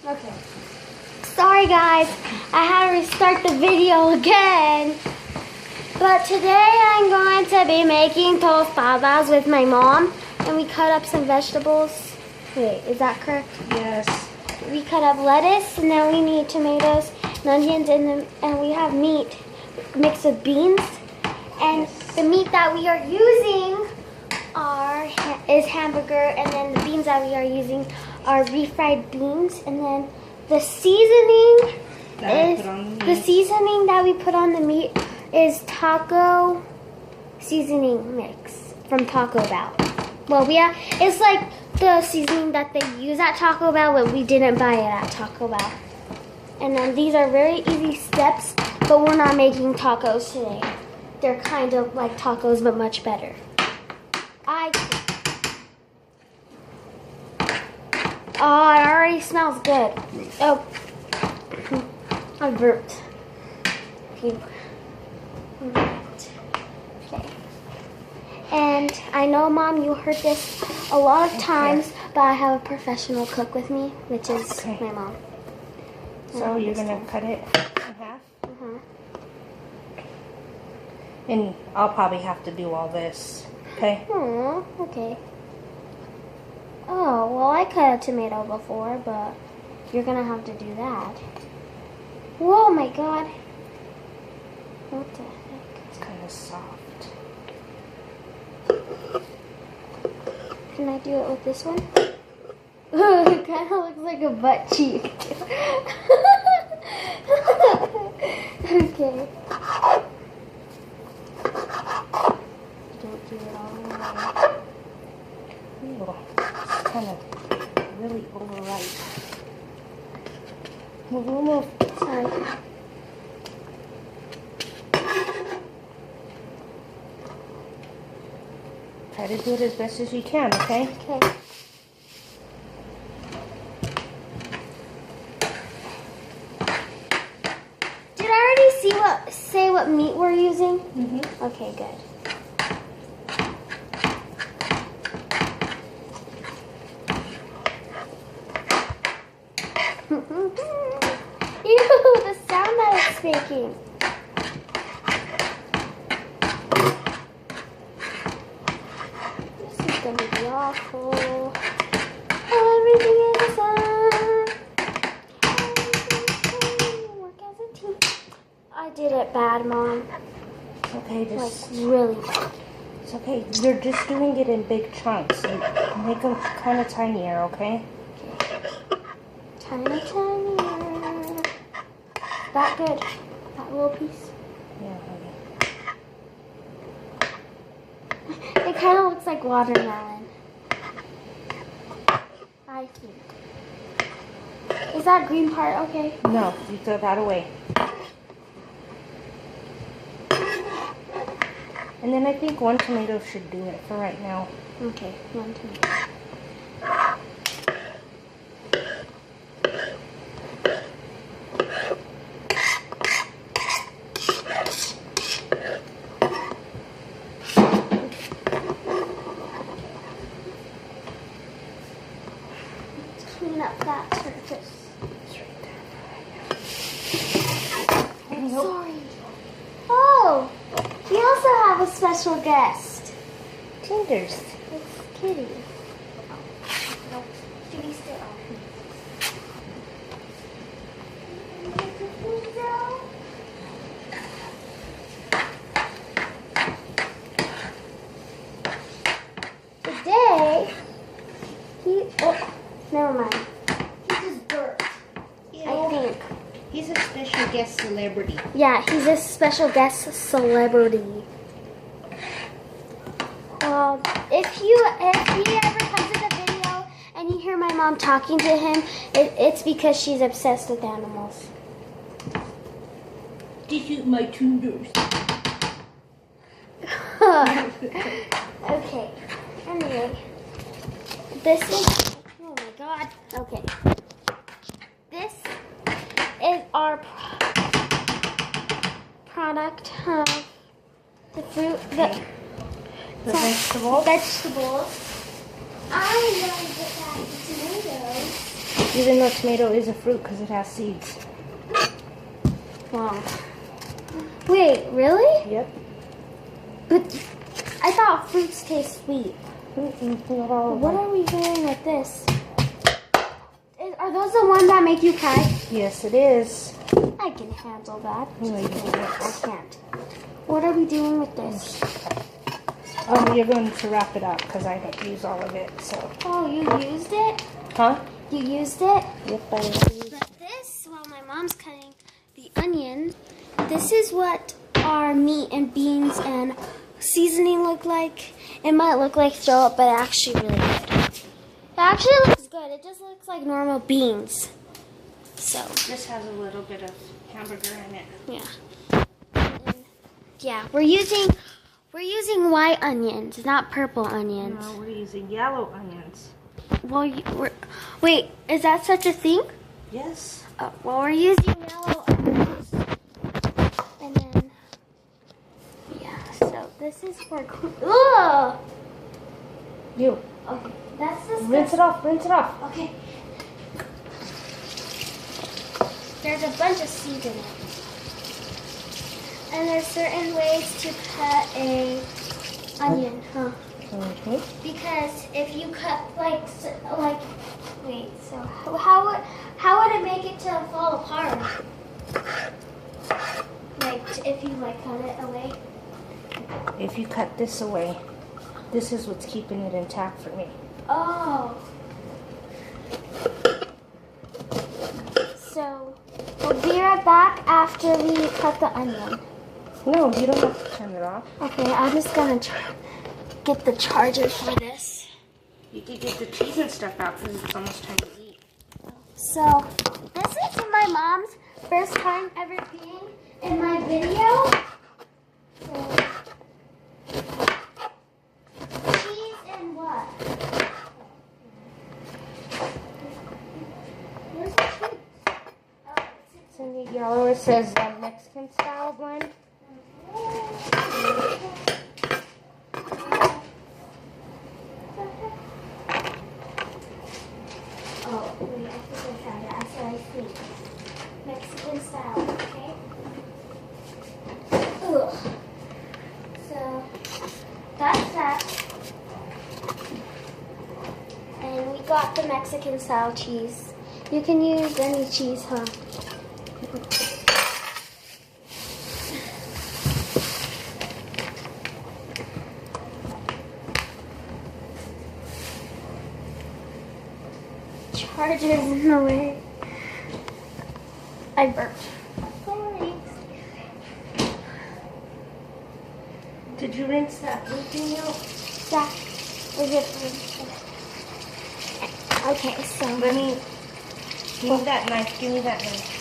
Okay. Sorry guys, I had to restart the video again. But today I'm going to be making tostadas with my mom. And we cut up some vegetables. Wait, is that correct? Yes. We cut up lettuce, and then we need tomatoes and onions, and we have meat mixed with beans. And the meat that we are using is hamburger, and then the beans that we are using are refried beans. And then the seasoning that we put on the meat is taco seasoning mix from Taco Bell. Well, it's like the seasoning that they use at Taco Bell, but we didn't buy it at Taco Bell. And then these are very easy steps, but we're not making tacos today. They're kind of like tacos, but much better. Oh, it already smells good. Oh, I burped. Okay. And I know, Mom, you heard this a lot of times, but I have a professional cook with me, which is my mom. So you're going to cut it in half? And I'll probably have to do all this, okay? Okay. Oh, well, I cut a tomato before, but you're going to have to do that. Whoa, my God. What the heck? It's kind of soft. Can I do it with this one? It kind of looks like a butt cheek. Okay. Don't do it all the way. Ooh, it's kind of really overripe. Move. Sorry. Try to do it as best as you can, okay? Okay. Did I already say what meat we're using? Okay, good. Ew, the sound that it's making. This is gonna be awful. Everything is work as a team. I did it bad, Mom. Okay, just... Like, really bad. It's okay. You're just doing it in big chunks. You make them kind of tinier, okay? Tinier. That good? That little piece? Yeah, honey. It kind of looks like watermelon. I think. Is that green part okay? No, you throw that away. And then I think one tomato should do it for right now. Okay, one tomato. Clean up that surface. It's right there. I'm sorry. Oh, we also have a special guest. Tenders. It's Kitty. No, Kitty's still on. Today, never mind. He just burped. I think. He's a special guest celebrity. Yeah, he's a special guest celebrity. Well, if he ever comes in the video and you hear my mom talking to him, it's because she's obsessed with animals. This is my tenders. Okay. Anyway, this is. Oh my God. Okay. This is our product of the fruit, the vegetables. I'm going to get back the tomatoes. Even though tomato is a fruit because it has seeds. Wow. Wait, really? Yep. But I thought fruits taste sweet. Not all of What them. are we doing with this? Are those the ones that make you cry? Yes, it is. I can handle that. No, you Just kidding. can't. I can't. What are we doing with this? Oh, you're going to wrap it up because I don't use all of it. So. Oh, you used it? Huh? You used it? Yep, I already. But this, while my mom's cutting the onion, this is what our meat and beans and seasoning look like. It might look like throw up, but actually really good. It actually looks good. It just looks like normal beans. So, This has a little bit of hamburger in it. yeah. And, yeah, we're using white onions, not purple onions. No, we're using yellow onions. Well, wait, is that such a thing? Yes. Well, we're using yellow onions. And then, yeah, so this is for, ugh! You. Okay, that's the Rinse it off. Rinse it off. Okay. There's a bunch of seeds in it. And there's certain ways to cut a onion, huh? Mm-hmm. Because if you cut wait, so how would it make it to fall apart? Like if you cut it away? If you cut this away, this is what's keeping it intact for me. Oh. So we'll be right back after we cut the onion. No, you don't have to turn it off. Okay, I'm just gonna get the charger for this. You can get the cheese and stuff out because it's almost time to eat. So this is my mom's first time ever being in my video. So, cheese and what? Where's the cheese? Oh, It's in the yellow. It says Mexican style blend. Oh, wait, I think I found it. That's what I think. Mexican style, okay? Ugh. So, that's that. And we got the Mexican style cheese. You can use any cheese, huh? Charger's in the way. I burped. Sorry. Did you rinse that blue thing out? Yeah. Is it? Okay, so Let me. Give me that knife. Give me that knife.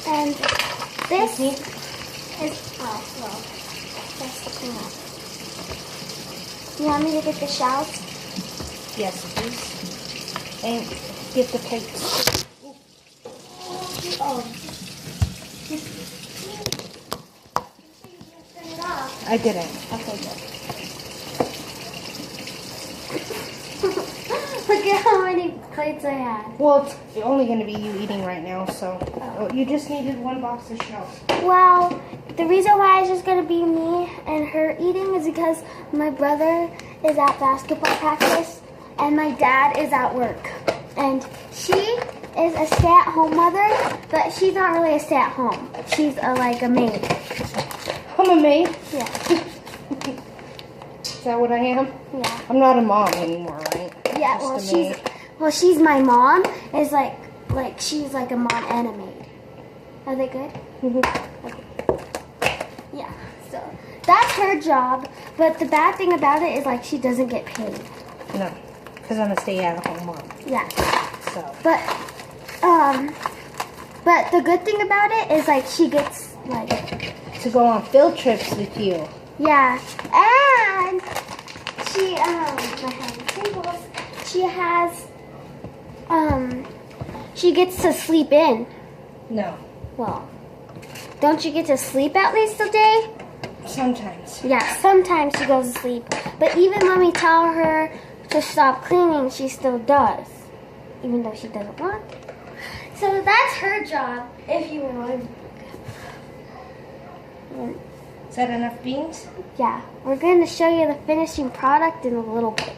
and this Excuse me? is well. That's the clean up. You want me to get the shells? Yes, please. And get the plates. Oh. I didn't. Okay, good. Look at how many plates I had. Well, it's only going to be you eating right now, so. Oh, you just needed one box of shells. Well, the reason why it's just gonna be me and her eating is because my brother is at basketball practice and my dad is at work. And she is a stay-at-home mother, but she's not really a stay-at-home. She's like a maid. I'm a maid. Yeah. Is that what I am? Yeah. I'm not a mom anymore, right? Yeah. Just a maid. She's my mom. Is like she's like a mom and a maid. Are they good? Mm-hmm. Okay. Yeah. So that's her job. But the bad thing about it is like she doesn't get paid. No, because I'm a stay-at-home mom. Yeah. So. But the good thing about it is like she gets like To go on field trips with you. yeah, and she my hand tingles. She gets to sleep in. No. Well, don't you get to sleep at least a day? Sometimes. Yeah, sometimes she goes to sleep. But even when we tell her to stop cleaning, she still does. even though she doesn't want. So that's her job, if you want. Is that enough beans? Yeah, we're going to show you the finishing product in a little bit.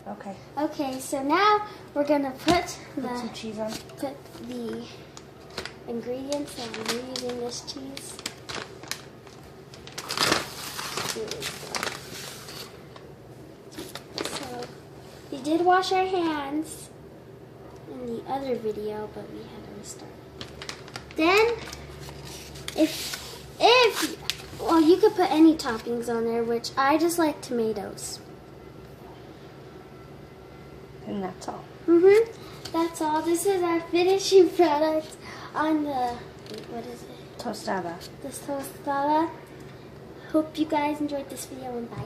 Okay. Okay, so now we're going to put Some cheese on. the ingredients, and we're using this cheese. So we did wash our hands in the other video, but we had to restart. Then, well, you could put any toppings on there, which I just like tomatoes. And that's all. That's all. This is our finishing product on the, what is it? Tostada. This tostada. Hope you guys enjoyed this video, and bye.